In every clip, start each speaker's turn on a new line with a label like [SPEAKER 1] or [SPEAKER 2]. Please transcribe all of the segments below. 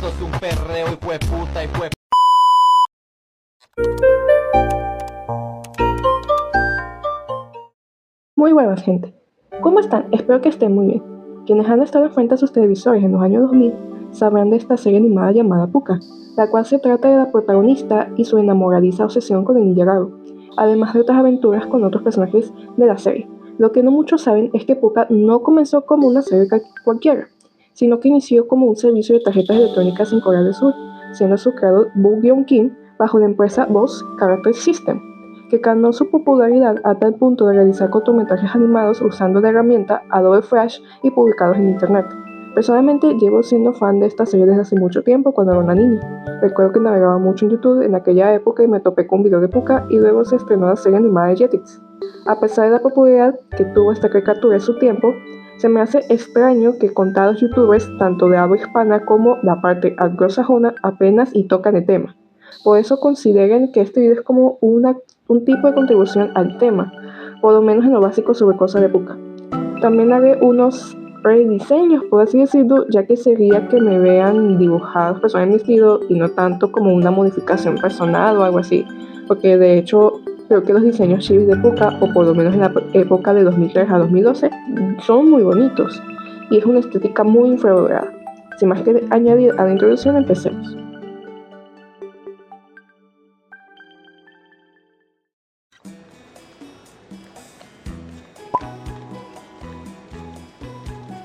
[SPEAKER 1] Esto es un perreo, hijo de puta, hijo de...
[SPEAKER 2] Muy buenas, gente. ¿Cómo están? Espero que estén muy bien. Quienes han estado frente a sus televisores en los años 2000 sabrán de esta serie animada llamada Pucca, la cual se trata de la protagonista y su enamoradiza obsesión con el ninja Garu, además de otras aventuras con otros personajes de la serie. Lo que no muchos saben es que Pucca no comenzó como una serie cualquiera, sino que inició como un servicio de tarjetas electrónicas en Corea del Sur, siendo su creador Boo Gyeong-kim bajo la empresa Boss Character System, que ganó su popularidad a tal punto de realizar cortometrajes animados usando la herramienta Adobe Flash y publicados en internet. Personalmente llevo siendo fan de esta serie desde hace mucho tiempo cuando era una niña. Recuerdo que navegaba mucho en YouTube en aquella época y me topé con un video de Pucca y luego se estrenó la serie animada de Jetix. A pesar de la popularidad que tuvo esta caricatura en su tiempo, se me hace extraño que contados youtubers, tanto de habla hispana como la parte anglosajona, apenas y tocan el tema. Por eso consideren que este video es como un tipo de contribución al tema, por lo menos en lo básico sobre cosas de Pucca. También haré unos rediseños, por así decirlo, ya que sería que me vean dibujados personas en mi estilo y no tanto como una modificación personal o algo así, porque de hecho creo que los diseños chivis de Pucca, o por lo menos en la época de 2003 a 2012, son muy bonitos y es una estética muy infravalorada. Sin más que añadir a la introducción, empecemos.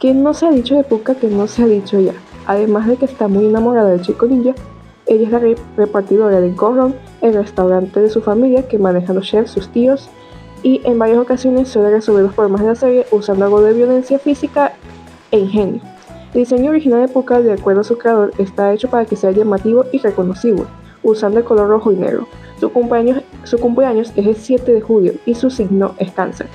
[SPEAKER 2] ¿Qué no se ha dicho de Pucca que no se ha dicho ya? Además de que está muy enamorada del chico ninja, ella es la repartidora de gorron, el restaurante de su familia que manejan los chefs, sus tíos, y en varias ocasiones suele resolver los problemas de la serie usando algo de violencia física e ingenio. El diseño original de Pucca, de acuerdo a su creador, está hecho para que sea llamativo y reconocible, usando el color rojo y negro. Su cumpleaños es el 7 de julio y su signo es Cáncer.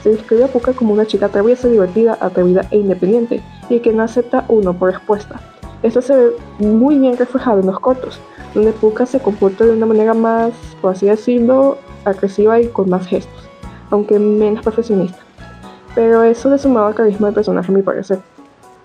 [SPEAKER 2] Se describe a Pucca como una chica traviesa, divertida, atrevida e independiente, y que no acepta uno por respuesta. Esto se ve muy bien reflejado en los cortos, donde Pucca se comporta de una manera más, por así decirlo, agresiva y con más gestos, aunque menos profesionista. Pero eso le sumaba al carisma del personaje a mi parecer.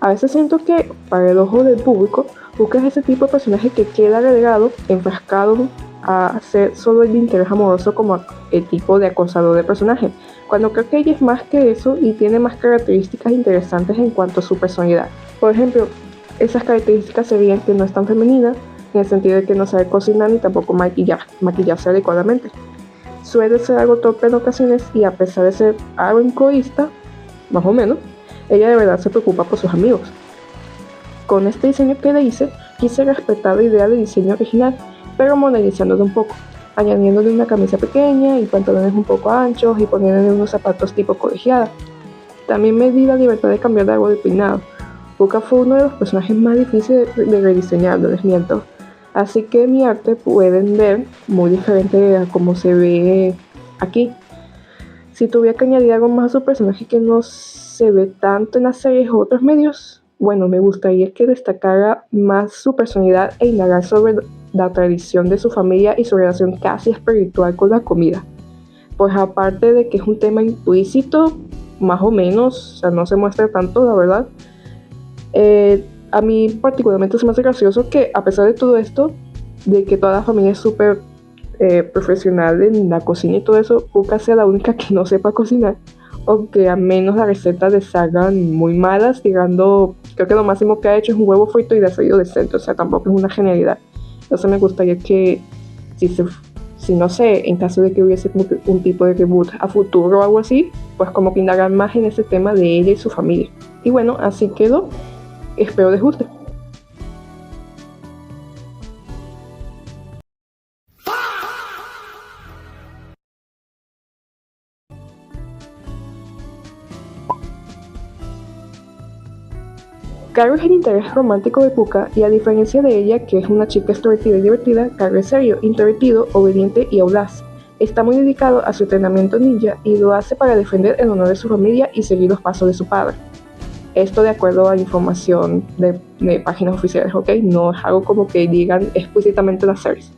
[SPEAKER 2] A veces siento que, para el ojo del público, Pucca es ese tipo de personaje que queda relegado, enfrascado a ser solo el interés amoroso como el tipo de acosador del personaje, cuando creo que ella es más que eso y tiene más características interesantes en cuanto a su personalidad. Por ejemplo, esas características serían que no es tan femenina, en el sentido de que no sabe cocinar ni tampoco maquillarse adecuadamente. Suele ser algo torpe en ocasiones y a pesar de ser algo egoísta, más o menos, ella de verdad se preocupa por sus amigos. Con este diseño que le hice, quise respetar la idea del diseño original, pero modernizándolo un poco, añadiéndole una camisa pequeña y pantalones un poco anchos y poniéndole unos zapatos tipo colegiada. También me di la libertad de cambiar algo de peinado. Pucca fue uno de los personajes más difíciles de rediseñar, no les miento. Así que mi arte pueden ver muy diferente a como se ve aquí. Si tuviera que añadir algo más a su personaje que no se ve tanto en las series o otros medios, bueno, me gustaría que destacara más su personalidad e indagar sobre la tradición de su familia y su relación casi espiritual con la comida. Pues aparte de que es un tema implícito, más o menos, o sea, no se muestra tanto, la verdad. A mí particularmente se me hace gracioso que a pesar de todo esto, de que toda la familia es súper profesional en la cocina y todo eso, Pucca sea la única que no sepa cocinar, o que al menos las recetas les salgan muy malas, tirando, creo que lo máximo que ha hecho es un huevo frito y le ha salido decente, o sea, tampoco es una genialidad. Entonces me gustaría que, si no sé, en caso de que hubiese un tipo de reboot a futuro o algo así, pues como que indagar más en ese tema de ella y su familia. Y bueno, así quedó. Espero les guste. Caro es el interés romántico de Pucca y a diferencia de ella, que es una chica extrovertida y divertida, Caro es serio, introvertido, obediente y audaz. Está muy dedicado a su entrenamiento ninja y lo hace para defender el honor de su familia y seguir los pasos de su padre. Esto de acuerdo a información de páginas oficiales, ¿ok? No es algo como que digan explícitamente en las series.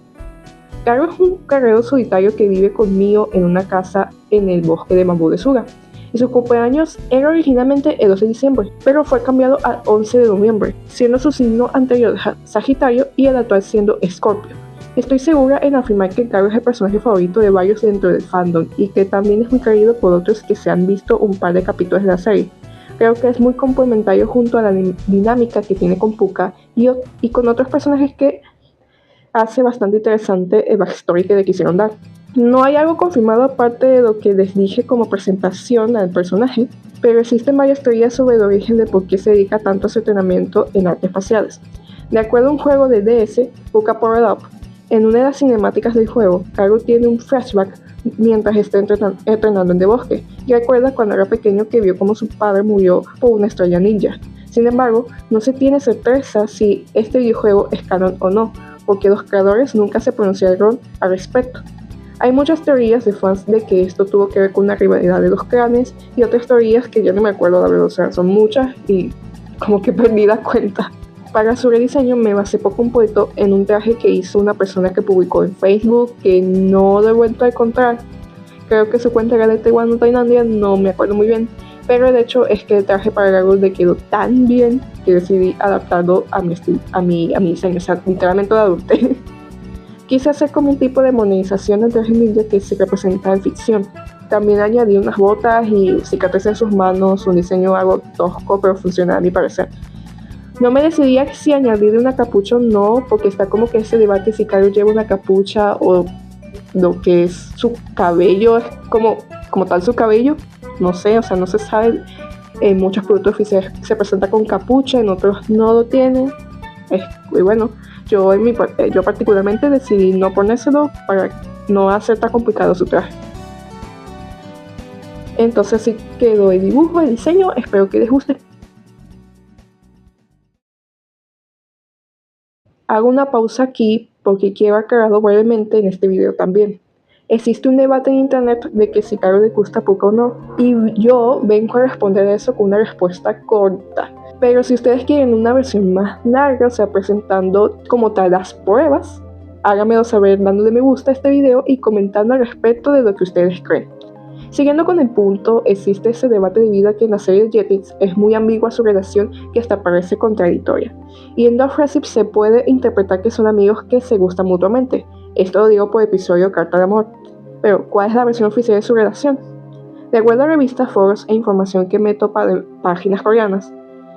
[SPEAKER 2] Caro es un guerrero solitario que vive con Mio en una casa en el bosque de Bambú de Suga. y su cumpleaños era originalmente el 12 de diciembre, pero fue cambiado al 11 de noviembre, siendo su signo anterior Sagitario y el actual siendo Escorpio. Estoy segura en afirmar que Garu es el personaje favorito de varios dentro del fandom y que también es muy querido por otros que se han visto un par de capítulos de la serie. Creo que es muy complementario junto a la dinámica que tiene con Pucca y con otros personajes que hace bastante interesante el backstory que le quisieron dar. No hay algo confirmado aparte de lo que les dije como presentación al personaje, pero existen varias teorías sobre el origen de por qué se dedica tanto a su entrenamiento en artes marciales. De acuerdo a un juego de DS, Pucca Powered Up, en una de las cinemáticas del juego, Garu tiene un flashback mientras está entrenando en The Bosque y recuerda cuando era pequeño que vio como su padre murió por una estrella ninja. Sin embargo, no se tiene certeza si este videojuego es canon o no, porque los creadores nunca se pronunciaron al respecto. Hay muchas teorías de fans de que esto tuvo que ver con una rivalidad de los clanes y otras teorías que ya no me acuerdo la verdad, o sea, son muchas y como que perdí la cuenta. Para su rediseño me basé por completo en un traje que hizo una persona que publicó en Facebook que no lo he vuelto a encontrar. Creo que su cuenta era de Taiwán o Tailandia, no me acuerdo muy bien, pero el hecho es que el traje para Garu le quedó tan bien que decidí adaptarlo a mi estilo, a mi diseño, o sea, literalmente lo adopté. Quise hacer como un tipo de modernización del traje ninja que se representa en ficción. También añadí unas botas y cicatrices en sus manos, un diseño algo tosco pero funcional a mi parecer. No me decidía si añadir una capucha o no, porque está como que ese debate si Garu lleva una capucha o lo que es su cabello, es como tal su cabello, no sé, o sea, no se sabe. En muchos productos oficiales se presenta con capucha, en otros no lo tienen. Y bueno, yo particularmente decidí no ponérselo para no hacer tan complicado su traje. Entonces así quedó el dibujo, el diseño, espero que les guste. Hago una pausa aquí porque quiero aclararlo brevemente en este video también. Existe un debate en internet de que si Garu le gusta Pucca o no, y yo vengo a responder a eso con una respuesta corta. Pero si ustedes quieren una versión más larga, o sea, presentando como tal las pruebas, háganmelo saber dándole me gusta a este video y comentando al respecto de lo que ustedes creen. Siguiendo con el punto, existe ese debate debido a que en la serie de Jetix es muy ambigua su relación que hasta parece contradictoria. Y en Love Recipe se puede interpretar que son amigos que se gustan mutuamente. Esto lo digo por episodio Carta de Amor. Pero, ¿cuál es la versión oficial de su relación? De acuerdo a revistas, foros e información que me topa de páginas coreanas,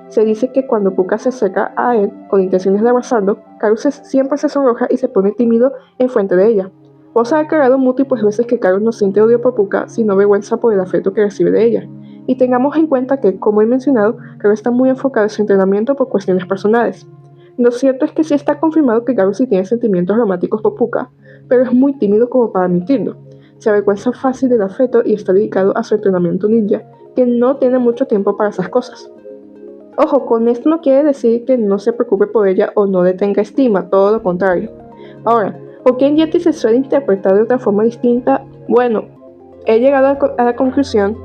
[SPEAKER 2] se dice que cuando Pucca se acerca a él con intenciones de abrazarlo, Garu siempre se sonroja y se pone tímido en frente de ella. Vos ha declarado múltiples veces que Garu no siente odio por Pucca, sino vergüenza por el afecto que recibe de ella. Y tengamos en cuenta que, como he mencionado, Garu está muy enfocado en su entrenamiento por cuestiones personales. Lo cierto es que sí está confirmado que Garu sí tiene sentimientos románticos por Pucca, pero es muy tímido como para admitirlo. Se avergüenza fácil del afecto y está dedicado a su entrenamiento ninja, que no tiene mucho tiempo para esas cosas. Ojo, con esto no quiere decir que no se preocupe por ella o no le tenga estima, todo lo contrario. Ahora, ¿por qué en Jetix se suele interpretar de otra forma distinta? Bueno, he llegado a la conclusión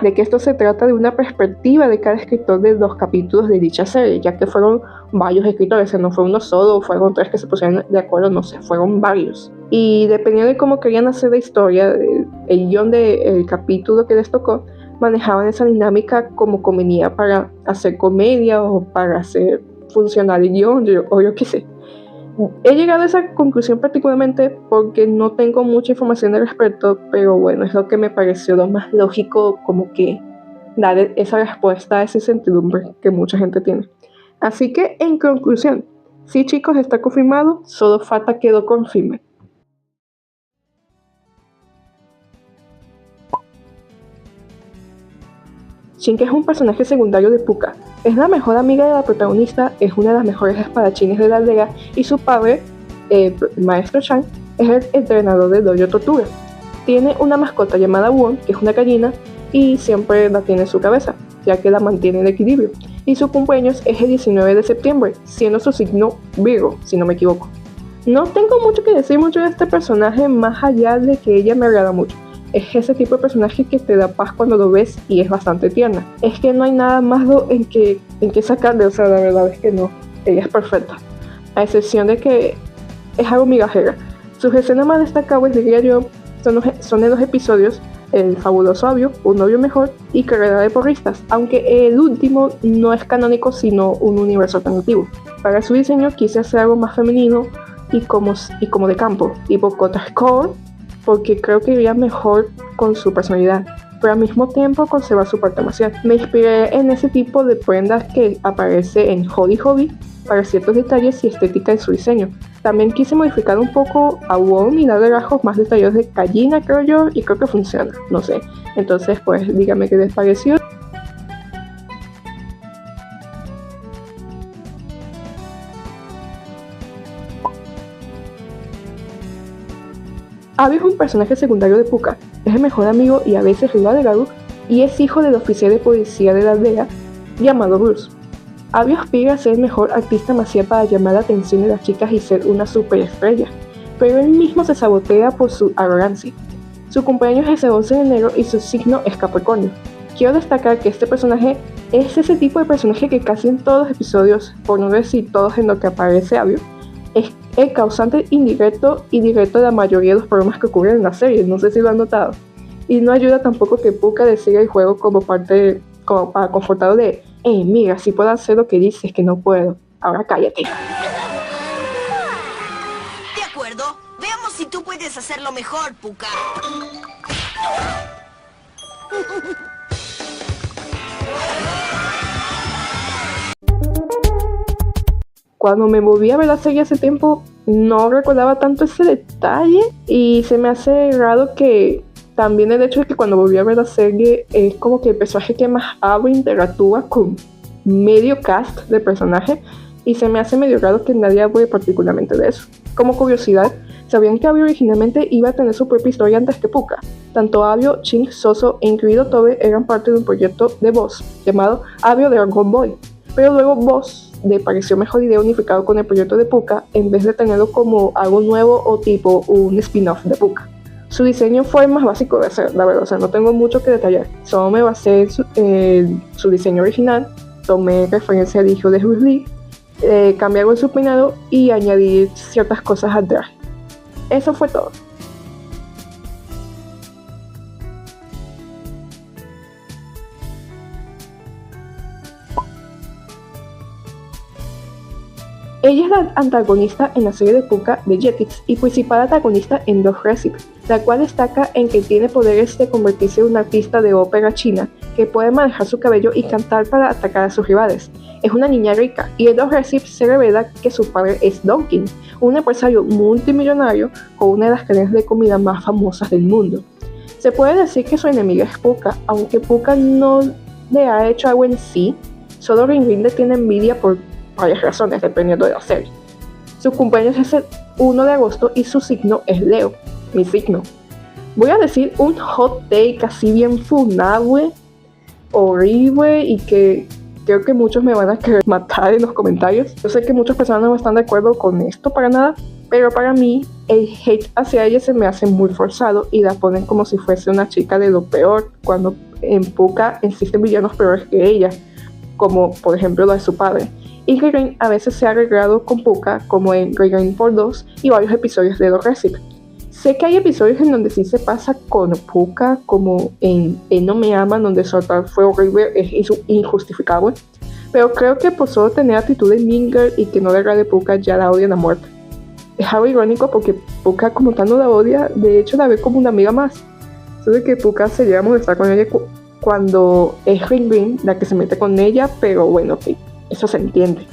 [SPEAKER 2] de que esto se trata de una perspectiva de cada escritor de los capítulos de dicha serie, ya que fueron varios escritores, no fue uno solo, fueron tres que se pusieron de acuerdo, no sé, fueron varios. Y dependiendo de cómo querían hacer la historia, el guión del capítulo que les tocó, manejaban esa dinámica como convenía para hacer comedia o para hacer funcionar el guión, o yo qué sé. He llegado a esa conclusión particularmente porque no tengo mucha información al respecto, pero bueno, es lo que me pareció lo más lógico, como que dar esa respuesta a esa incertidumbre que mucha gente tiene. Así que, en conclusión, sí chicos, está confirmado, solo falta que lo confirmen. Shinka es un personaje secundario de Pucca. Es la mejor amiga de la protagonista, es una de las mejores espadachines de la aldea y su padre, el maestro Shang, es el entrenador de Dojo Tortuga. Tiene una mascota llamada Won, que es una gallina, y siempre la tiene en su cabeza, ya que la mantiene en equilibrio. Y su cumpleaños es el 19 de septiembre, siendo su signo Virgo, si no me equivoco. No tengo mucho que decir mucho de este personaje, más allá de que ella me agrada mucho. Es ese tipo de personaje que te da paz cuando lo ves y es bastante tierna. Es que no hay nada más en que sacarle, o sea, la verdad es que no. Ella es perfecta. A excepción de que es algo migajera. Sus escenas más destacables, diría yo, son en los episodios el fabuloso Abio, un novio mejor y carrera de porristas, aunque el último no es canónico sino un universo alternativo. Para su diseño quise hacer algo más femenino y como de campo, tipo Cottagecore, porque creo que iría mejor con su personalidad, pero al mismo tiempo conservar su parte marcial. Me inspiré en ese tipo de prendas que aparece en Hobby Hobby para ciertos detalles y estética de su diseño. También quise modificar un poco a Wong y darle rasgos más detallados de Gallina, creo yo, y creo que funciona, no sé. Entonces, pues dígame qué les pareció. Abby es un personaje secundario de Pucca, es el mejor amigo y a veces rival de Garou, y es hijo del oficial de policía de la aldea llamado Bruce. Abby aspira a ser el mejor artista marcial para llamar la atención de las chicas y ser una superestrella, pero él mismo se sabotea por su arrogancia. Su cumpleaños es el 11 de enero y su signo es Capricornio. Quiero destacar que este personaje es ese tipo de personaje que casi en todos los episodios, por no decir todos en los que aparece Abby, es el causante indirecto y directo de la mayoría de los problemas que ocurren en la serie, no sé si lo han notado. Y no ayuda tampoco que Pucca decida el juego como para confortarlo de mira, si puedo hacer lo que dices que no puedo, ahora cállate.
[SPEAKER 3] De acuerdo, veamos si tú puedes hacerlo mejor, Pucca.
[SPEAKER 2] Cuando me volví a ver la serie hace tiempo, no recordaba tanto ese detalle y se me hace raro que también el hecho de que cuando volví a ver la serie es como que el personaje que más habla interactúa con medio cast de personaje y se me hace medio raro que nadie hable particularmente de eso. Como curiosidad, ¿sabían que Abby originalmente iba a tener su propia historia antes que Pucca? Tanto Abio, Ching, Soso e incluido Tobe eran parte de un proyecto de Boss llamado Abio Dragon Boy, pero luego Boss le pareció mejor idea unificado con el proyecto de Pucca en vez de tenerlo como algo nuevo o tipo un spin-off de Pucca. Su diseño fue el más básico de hacer, la verdad, o sea, no tengo mucho que detallar. Solo me basé en su diseño original, tomé referencia al hijo de Bruce Lee, cambié algo en su peinado y añadí ciertas cosas al traje. Eso fue todo. Ella es la antagonista en la serie de Pucca de Jetix y principal antagonista en Dog Recipe, la cual destaca en que tiene poderes de convertirse en una artista de ópera china que puede manejar su cabello y cantar para atacar a sus rivales. Es una niña rica y en Dog Recipe se revela que su padre es Dunkin, un empresario multimillonario con una de las cadenas de comida más famosas del mundo. Se puede decir que su enemiga es Pucca, aunque Pucca no le ha hecho algo en sí, solo Ring Ring le tiene envidia por varias razones dependiendo de la serie. Su cumpleaños es el 1 de agosto y su signo es Leo, mi signo. Voy a decir un hot take así bien funable, horrible y que creo que muchos me van a querer matar en los comentarios. Yo sé que muchas personas no están de acuerdo con esto para nada, pero para mí el hate hacia ella se me hace muy forzado y la ponen como si fuese una chica de lo peor, cuando en Pucca existen villanos peores que ella, como por ejemplo la de su padre. Y Gregory a veces se ha arreglado con Pucca, como en Gregory por 2 y varios episodios de Dog Recipe. Sé que hay episodios en donde sí se pasa con Pucca, como en Él no me ama, donde su ataque fue horrible, es injustificable, pero creo que por solo tener actitud de Mean Girl y que no le agrade Pucca ya la odian a muerte. Es algo irónico porque Pucca como tal no la odia, de hecho la ve como una amiga más. Solo que Pucca se llega a molestar con ella cuando es Ring Ring la que se mete con ella, pero bueno, ok. Eso se entiende.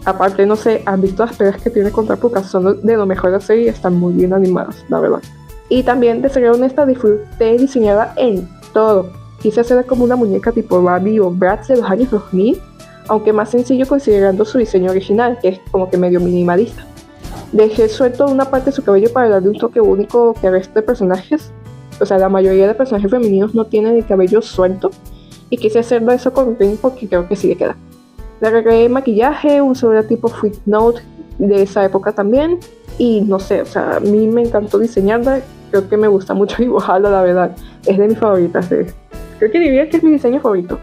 [SPEAKER 2] Aparte, no sé, han visto las peleas que tiene contra Pucca, son de lo mejor de la serie y están muy bien animadas, la verdad. Y también, de ser honesta, disfruté diseñada en todo. Quise hacerla como una muñeca tipo Barbie o Bratz de los años 2000, aunque más sencillo considerando su diseño original, que es como que medio minimalista. Dejé suelto una parte de su cabello para darle un toque único que al resto de personajes. O sea, la mayoría de personajes femeninos no tienen el cabello suelto, y quise hacerlo eso con Ring porque creo que sí le queda. Le agregué maquillaje, un sobre tipo Footnote de esa época también. Y no sé, o sea, a mí me encantó diseñarla. Creo que me gusta mucho dibujarla, la verdad. Es de mis favoritas. Creo que diría que es mi diseño favorito.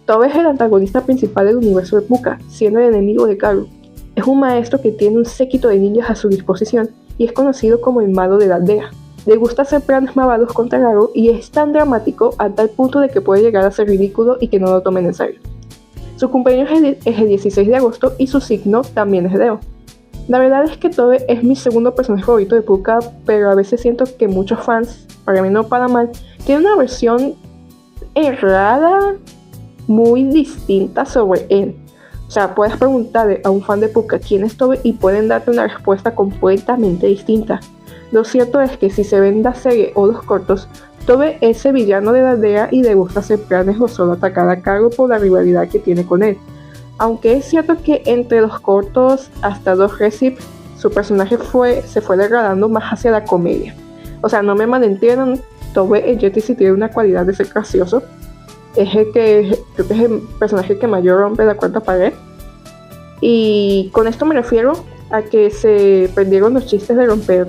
[SPEAKER 2] Tobe es el antagonista principal del universo de Pucca, siendo el enemigo de Karu. Es un maestro que tiene un séquito de ninjas a su disposición y es conocido como el malo de la aldea. Le gusta hacer planes malvados contra Garu y es tan dramático a tal punto de que puede llegar a ser ridículo y que no lo tomen en serio. Su cumpleaños es el 16 de agosto y su signo también es Leo. La verdad es que Tobe es mi segundo personaje favorito de Pucca, pero a veces siento que muchos fans, para mí no para mal, tienen una versión errada, muy distinta sobre él. O sea, puedes preguntarle a un fan de Pucca quién es Tobe y pueden darte una respuesta completamente distinta. Lo cierto es que si se ven la serie o los cortos, Tobe es el villano de la aldea y le gusta hacer planes o solo atacar a Karu por la rivalidad que tiene con él. Aunque es cierto que entre los cortos hasta los Recip, su personaje se fue degradando más hacia la comedia. O sea, no me malentiendan, Tobe en Jetty sí tiene una cualidad de ser gracioso. Es el que, creo que es el personaje que mayor rompe la cuarta pared. Y con esto me refiero a que se perdieron los chistes de romper,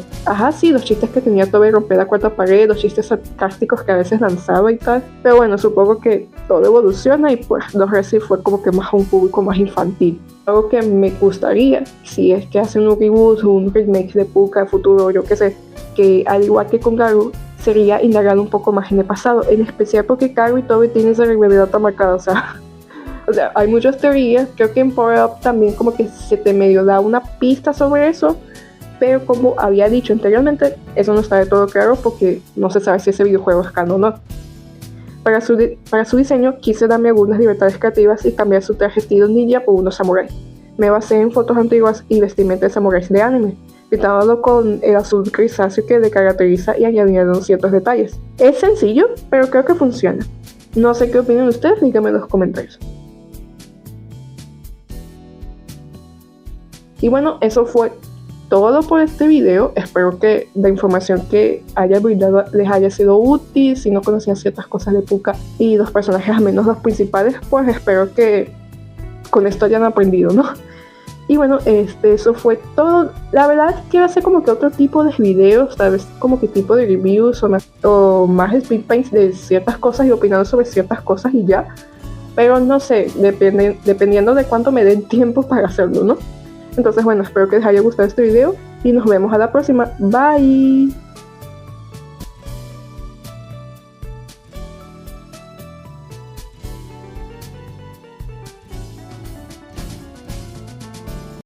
[SPEAKER 2] los chistes que tenía Tobe de romper la cuarta pared, los chistes sarcásticos que a veces lanzaba y tal, pero bueno, supongo que todo evoluciona y pues los Resi fue como que más a un público más infantil. Algo que me gustaría, si es que hacen un reboot o un remake de Pucca de futuro, yo qué sé, que al igual que con Garu, sería indagar un poco más en el pasado, en especial porque Karu y Tobe tienen esa rivalidad tan marcada, o sea, hay muchas teorías, creo que en Power Up también como que se te medio da una pista sobre eso, pero como había dicho anteriormente, eso no está de todo claro porque no se sabe si ese videojuego es canon o no. Para su diseño quise darme algunas libertades creativas y cambiar su traje estilo ninja por unos samuráis. Me basé en fotos antiguas y vestimenta de samuráis de anime, pintándolo con el azul grisáceo que le caracteriza y añadiendo ciertos detalles. Es sencillo, pero creo que funciona. No sé qué opinan ustedes, díganme en los comentarios. Y bueno, eso fue todo por este video. Espero que la información que haya brindado les haya sido útil. Si no conocían ciertas cosas de Pucca y los personajes, al menos los principales, pues espero que con esto hayan aprendido, ¿no? Y bueno, eso fue todo. La verdad quiero hacer como que otro tipo de videos, tal vez como que tipo de reviews o más speed paints de ciertas cosas y opinando sobre ciertas cosas y ya. Pero no sé, dependiendo de cuánto me den tiempo para hacerlo, ¿no? Entonces bueno, espero que les haya gustado este video y nos vemos a la próxima. Bye.